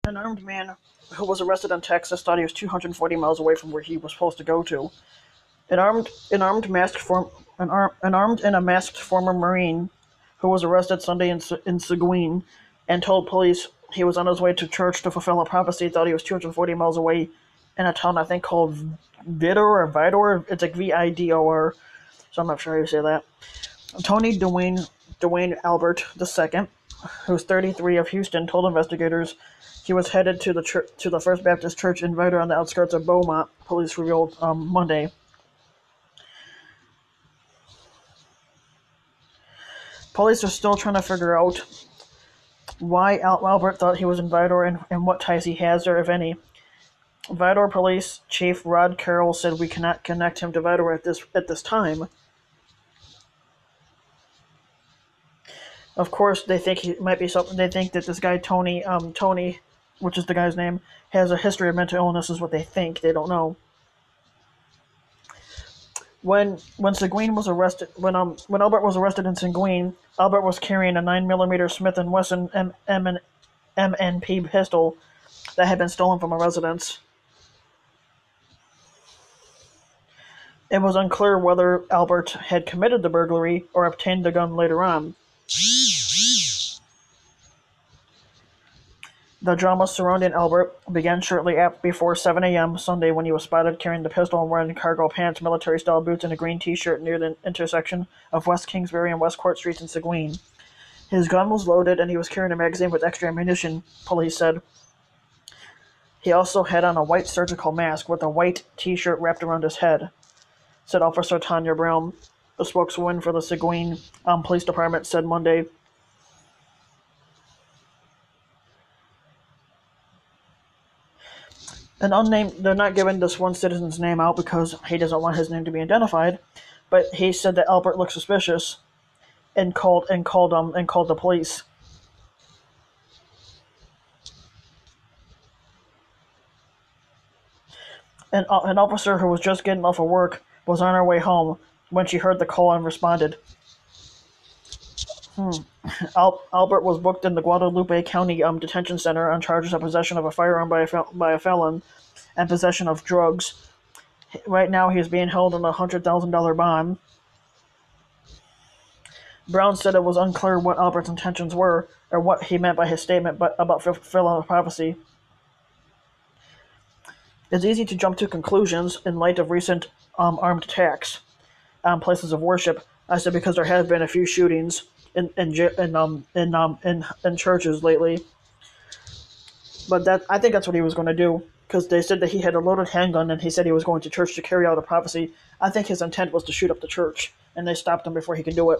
An armed man who was arrested in Texas thought he was 240 miles away from where he was supposed to go to. An armed masked form, an armed and a masked former Marine who was arrested Sunday in Seguin and told police he was on his way to church to fulfill a prophecy. Thought he was 240 miles away in a town I think called Vidor. It's like Vidor. So I'm not sure how you say that. Tony Dwayne Albert II, who's 33, of Houston, told investigators he was headed to the First Baptist Church in Vidor on the outskirts of Beaumont. Police revealed Monday. Police are still trying to figure out why Albert thought he was in Vidor and what ties he has, or if any. Vidor Police Chief Rod Carroll said we cannot connect him to Vidor at this time. Of course, they think he might be something. They think that this guy Tony, which is the guy's name, has a history of mental illness. Is what they think. They don't know. When Seguin was arrested, when Albert was arrested in Seguin, Albert was carrying a 9mm Smith and Wesson M&P pistol that had been stolen from a residence. It was unclear whether Albert had committed the burglary or obtained the gun later on. The drama surrounding Albert began shortly before 7 a.m. Sunday when he was spotted carrying the pistol and wearing cargo pants, military-style boots, and a green T-shirt near the intersection of West Kingsbury and West Court Streets in Seguin. His gun was loaded and he was carrying a magazine with extra ammunition, police said. He also had on a white surgical mask with a white T-shirt wrapped around his head, said Officer Tanya Brown. The spokeswoman for the Seguin Police Department said Monday. They're not giving this one citizen's name out because he doesn't want his name to be identified, but he said that Albert looked suspicious and called the police. An officer who was just getting off of work was on her way home when she heard the call and responded. Albert was booked in the Guadalupe County Detention Center on charges of possession of a firearm by a felon and possession of drugs. Right now, he is being held on a $100,000 bond. Brown said it was unclear what Albert's intentions were or what he meant by his statement about fulfilling a prophecy. It's easy to jump to conclusions in light of recent armed attacks on places of worship. I said because there have been a few shootings in churches lately, but I think that's what he was going to do, because they said that he had a loaded handgun and he said he was going to church to carry out a prophecy. I think his intent was to shoot up the church, and they stopped him before he could do it.